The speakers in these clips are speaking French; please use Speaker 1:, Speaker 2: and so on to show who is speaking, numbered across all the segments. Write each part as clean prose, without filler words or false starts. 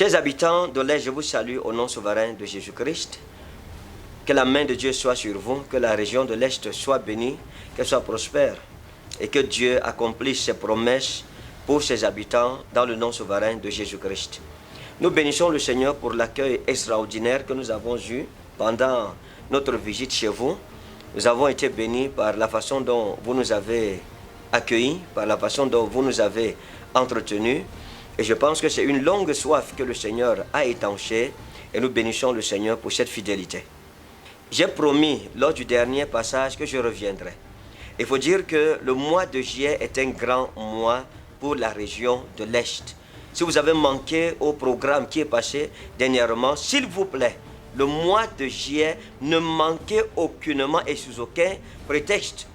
Speaker 1: Chers habitants de l'Est, je vous salue au nom souverain de Jésus-Christ. Que la main de Dieu soit sur vous, que la région de l'Est soit bénie, qu'elle soit prospère et que Dieu accomplisse ses promesses pour ses habitants dans le nom souverain de Jésus-Christ. Nous bénissons le Seigneur pour l'accueil extraordinaire que nous avons eu pendant notre visite chez vous. Nous avons été bénis par la façon dont vous nous avez accueillis, par la façon dont vous nous avez entretenus. Et je pense que c'est une longue soif que le Seigneur a étanchée et nous bénissons le Seigneur pour cette fidélité. J'ai promis lors du dernier passage que je reviendrai. Il faut dire que le mois de juillet est un grand mois pour la région de l'Est. Si vous avez manqué au programme qui est passé dernièrement, s'il vous plaît, le mois de juillet, ne manquez aucunement et sous aucun prétexte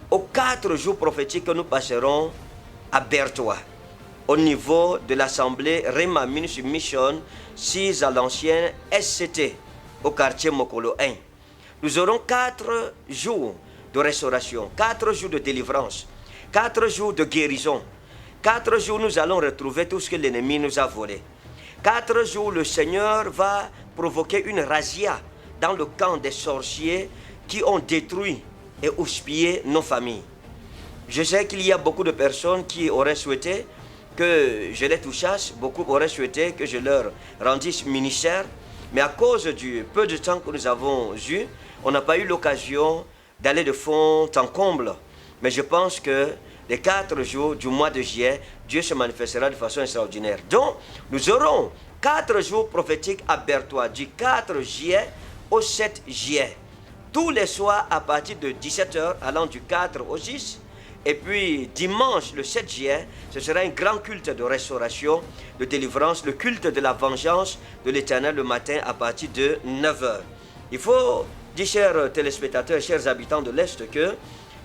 Speaker 1: aux 4 jours prophétiques que nous passerons à Bertois, au niveau de l'assemblée Rema Ministry Mission 6 à l'ancienne SCT, au quartier Mokolo 1. Nous aurons 4 jours de restauration, 4 jours de délivrance, 4 jours de guérison. 4 jours, nous allons retrouver tout ce que l'ennemi nous a volé. 4 jours, le Seigneur va provoquer une razzia dans le camp des sorciers qui ont détruit et houspillé nos familles. Je sais qu'il y a beaucoup de personnes qui auraient souhaité que je les touchasse, beaucoup auraient souhaité que je leur rendisse ministère, mais à cause du peu de temps que nous avons eu, on n'a pas eu l'occasion d'aller de fond en comble. Mais je pense que les 4 jours du mois de juillet, Dieu se manifestera de façon extraordinaire. Donc, nous aurons 4 jours prophétiques à Bertois, du 4 juillet au 7 juillet. Tous les soirs à partir de 17h, allant du 4 au 6. Et puis, dimanche, le 7 juillet, ce sera un grand culte de restauration, de délivrance, le culte de la vengeance de l'Éternel le matin à partir de 9h. Il faut dire, chers téléspectateurs, chers habitants de l'Est, que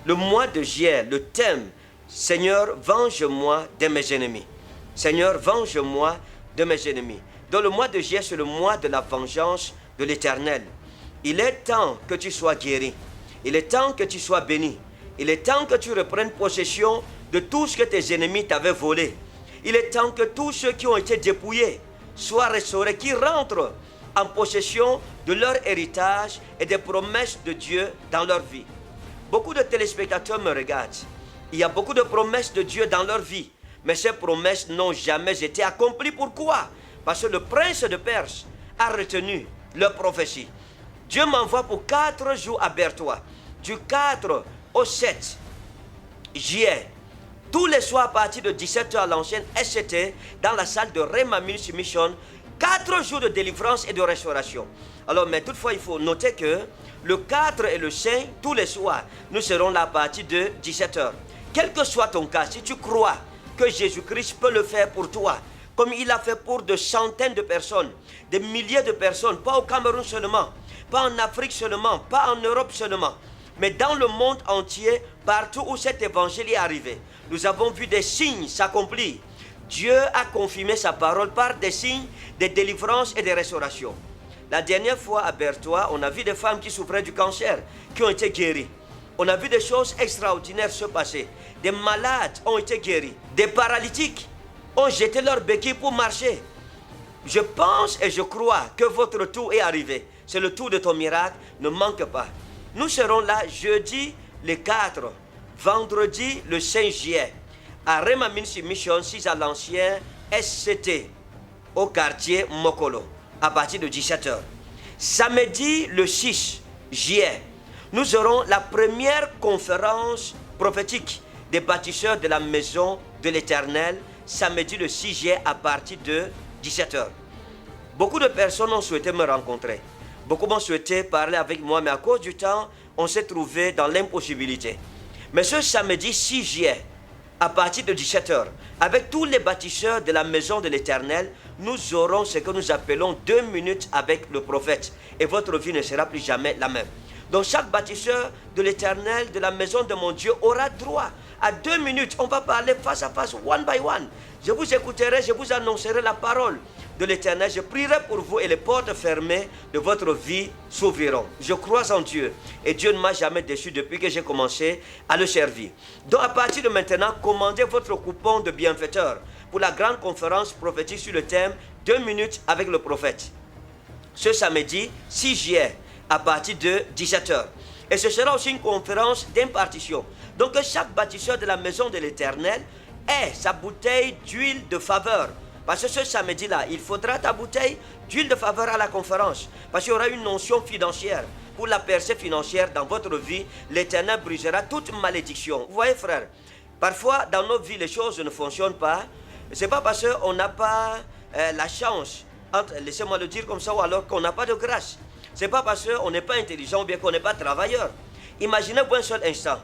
Speaker 1: le mois de juillet, le thème, Seigneur, venge-moi de mes ennemis. Seigneur, venge-moi de mes ennemis. Donc le mois de juillet, c'est le mois de la vengeance de l'Éternel. Il est temps que tu sois guéri. Il est temps que tu sois béni. Il est temps que tu reprennes possession de tout ce que tes ennemis t'avaient volé. Il est temps que tous ceux qui ont été dépouillés soient restaurés, qui rentrent en possession de leur héritage et des promesses de Dieu dans leur vie. Beaucoup de téléspectateurs me regardent. Il y a beaucoup de promesses de Dieu dans leur vie. Mais ces promesses n'ont jamais été accomplies. Pourquoi? Parce que le prince de Perse a retenu leur prophétie. Dieu m'envoie pour 4 jours à Bertois. Du 4 au 7 juillet. Tous les soirs à partir de 17h à l'ancienne SCT, dans la salle de Rema Ministry Mission, 4 jours de délivrance et de restauration. Alors, mais toutefois, il faut noter que le 4 et le 5, tous les soirs, nous serons là à partir de 17h. Quel que soit ton cas, si tu crois que Jésus-Christ peut le faire pour toi, comme il a fait pour de centaines de personnes, des milliers de personnes, pas au Cameroun seulement, pas en Afrique seulement, pas en Europe seulement, mais dans le monde entier, partout où cet évangile est arrivé, nous avons vu des signes s'accomplir. Dieu a confirmé sa parole par des signes, des délivrances et des restaurations. La dernière fois à Bertois, on a vu des femmes qui souffraient du cancer, qui ont été guéries. On a vu des choses extraordinaires se passer. Des malades ont été guéris. Des paralytiques ont jeté leur béquille pour marcher. Je pense et je crois que votre tour est arrivé. C'est le tour de ton miracle, ne manque pas. Nous serons là jeudi le 4, vendredi le 5 juillet, à Rema Ministry Mission 6 à l'ancien SCT, au quartier Mokolo, à partir de 17h. Samedi le 6 juillet, nous aurons la première conférence prophétique des bâtisseurs de la maison de l'Éternel, samedi le 6 juillet à partir de 17h. Beaucoup de personnes ont souhaité me rencontrer. Beaucoup m'ont souhaité parler avec moi, mais à cause du temps, on s'est trouvé dans l'impossibilité. Mais ce samedi 6 juillet, à partir de 17h, avec tous les bâtisseurs de la maison de l'Éternel, nous aurons ce que nous appelons 2 minutes avec le prophète. Et votre vie ne sera plus jamais la même. Donc chaque bâtisseur de l'Éternel, de la maison de mon Dieu, aura droit à 2 minutes. On va parler face à face, one by one. Je vous écouterai, je vous annoncerai la parole de l'Éternel. Je prierai pour vous et les portes fermées de votre vie s'ouvriront. Je crois en Dieu et Dieu ne m'a jamais déçu depuis que j'ai commencé à le servir. Donc à partir de maintenant, commandez votre coupon de bienfaiteur pour la grande conférence prophétique sur le thème 2 minutes avec le prophète. Ce samedi 6 juillet à partir de 17h. Et ce sera aussi une conférence d'impartition. Donc que chaque bâtisseur de la maison de l'Éternel ait sa bouteille d'huile de faveur. Parce que ce samedi-là, il faudra ta bouteille d'huile de faveur à la conférence. Parce qu'il y aura une notion financière. Pour la percée financière dans votre vie, l'Éternel brisera toute malédiction. Vous voyez, frère, parfois dans nos vies, les choses ne fonctionnent pas. Ce n'est pas parce qu'on n'a pas la chance, laissez-moi le dire comme ça, ou alors qu'on n'a pas de grâce. Ce n'est pas parce qu'on n'est pas intelligent ou bien qu'on n'est pas travailleur. Imaginez-vous un seul instant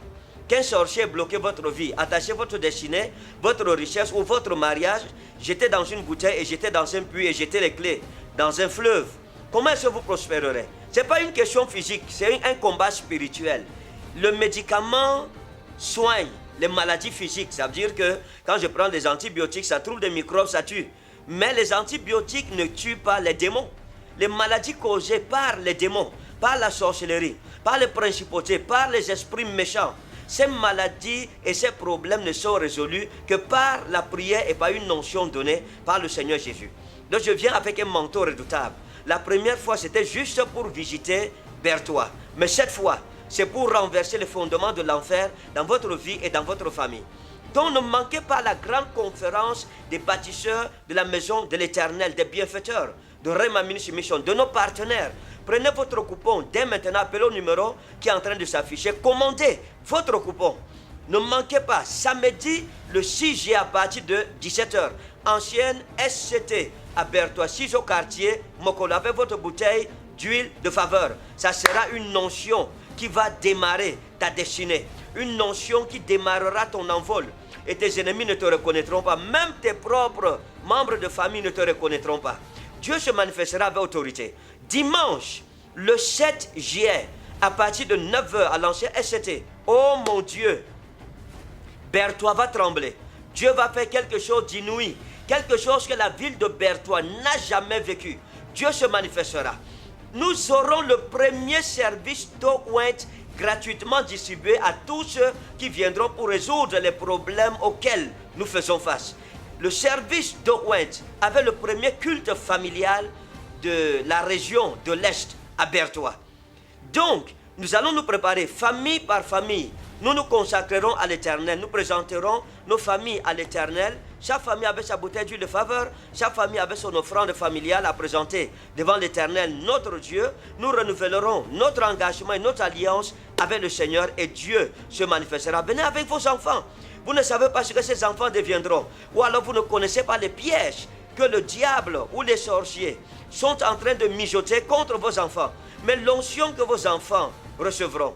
Speaker 1: qu'un sorcier bloquait votre vie, attachait votre destinée, votre richesse ou votre mariage, jetait dans une bouteille et jetait dans un puits et jetait les clés dans un fleuve. Comment est-ce que vous prospérerez? Ce n'est pas une question physique, c'est un combat spirituel. Le médicament soigne les maladies physiques. Ça veut dire que quand je prends des antibiotiques, ça trouve des microbes, ça tue. Mais les antibiotiques ne tuent pas les démons. Les maladies causées par les démons, par la sorcellerie, par les principautés, par les esprits méchants, ces maladies et ces problèmes ne sont résolus que par la prière et par une notion donnée par le Seigneur Jésus. Donc je viens avec un manteau redoutable. La première fois, c'était juste pour visiter Berthois. Mais cette fois, c'est pour renverser les fondements de l'enfer dans votre vie et dans votre famille. Donc ne manquez pas la grande conférence des bâtisseurs de la maison de l'Éternel, des bienfaiteurs, de Rema Ministry Mission, de nos partenaires. Prenez votre coupon dès maintenant, appelez au numéro qui est en train de s'afficher. Commandez votre coupon. Ne manquez pas, samedi le 6 juillet à partir de 17h, ancienne SCT à Berthois, 6 au quartier Mokolo, avec votre bouteille d'huile de faveur. Ça sera une notion qui va démarrer ta destinée. Une notion qui démarrera ton envol. Et tes ennemis ne te reconnaîtront pas. Même tes propres membres de famille ne te reconnaîtront pas. Dieu se manifestera avec autorité. Dimanche, le 7 juillet, à partir de 9h à l'ancien SCT. Oh mon Dieu, Berthois va trembler. Dieu va faire quelque chose d'inouï. Quelque chose que la ville de Berthois n'a jamais vécu. Dieu se manifestera. Nous aurons le premier service d'eau ointe gratuitement distribué à tous ceux qui viendront pour résoudre les problèmes auxquels nous faisons face. Le service d'eau ointe avait le premier culte familial de la région de l'Est à Berthois. Donc, nous allons nous préparer famille par famille. Nous nous consacrerons à l'Éternel. Nous présenterons nos familles à l'Éternel. Chaque famille avec sa bouteille d'huile de faveur. Chaque famille avec son offrande familiale à présenter devant l'Éternel, notre Dieu. Nous renouvellerons notre engagement et notre alliance avec le Seigneur et Dieu se manifestera. Venez avec vos enfants. Vous ne savez pas ce que ces enfants deviendront. Ou alors vous ne connaissez pas les pièges que le diable ou les sorciers sont en train de mijoter contre vos enfants. Mais l'onction que vos enfants recevront,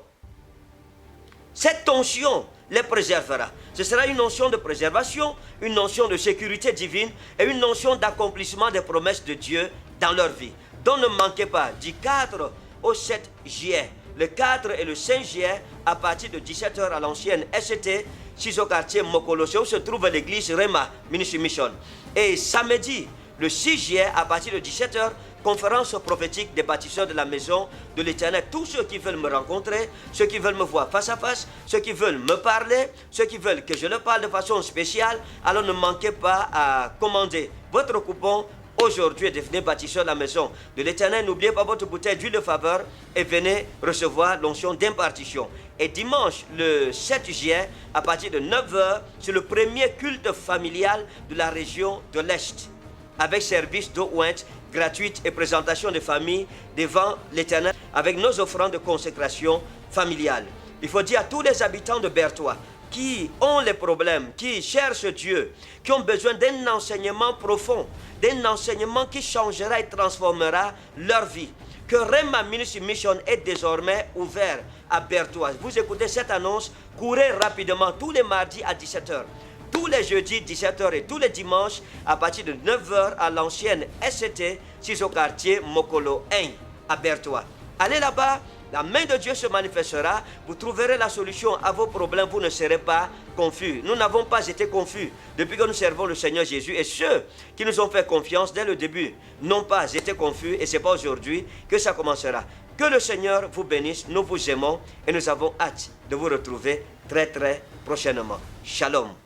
Speaker 1: cette onction les préservera. Ce sera une notion de préservation, une notion de sécurité divine et une notion d'accomplissement des promesses de Dieu dans leur vie. Donc ne manquez pas, du 4 au 7 juillet, le 4 et le 5 juillet, à partir de 17h à l'ancienne SCT, 6 au quartier Mokolo, où se trouve l'église Rema Ministry Mission. Et samedi, le 6 juillet, à partir de 17h, conférence prophétique des bâtisseurs de la maison de l'Éternel. Tous ceux qui veulent me rencontrer, ceux qui veulent me voir face à face, ceux qui veulent me parler, ceux qui veulent que je leur parle de façon spéciale, alors ne manquez pas à commander votre coupon aujourd'hui et devenez bâtisseur de la maison de l'Éternel. N'oubliez pas votre bouteille d'huile de faveur et venez recevoir l'onction d'impartition. Et dimanche, le 7 juillet, à partir de 9h, c'est le premier culte familial de la région de l'Est, avec service d'eau ointe gratuite et présentation de famille devant l'Éternel avec nos offrandes de consécration familiale. Il faut dire à tous les habitants de Berthois qui ont les problèmes, qui cherchent Dieu, qui ont besoin d'un enseignement profond, d'un enseignement qui changera et transformera leur vie, que Rema Ministry Mission est désormais ouvert à Berthois. Vous écoutez cette annonce, courez rapidement tous les mardis à 17h. Tous les jeudis 17h et tous les dimanches à partir de 9h à l'ancienne SCT, 6 au quartier Mokolo 1 à Berthois. Allez là-bas, la main de Dieu se manifestera, vous trouverez la solution à vos problèmes, vous ne serez pas confus. Nous n'avons pas été confus depuis que nous servons le Seigneur Jésus et ceux qui nous ont fait confiance dès le début n'ont pas été confus et ce n'est pas aujourd'hui que ça commencera. Que le Seigneur vous bénisse, nous vous aimons et nous avons hâte de vous retrouver très prochainement. Shalom.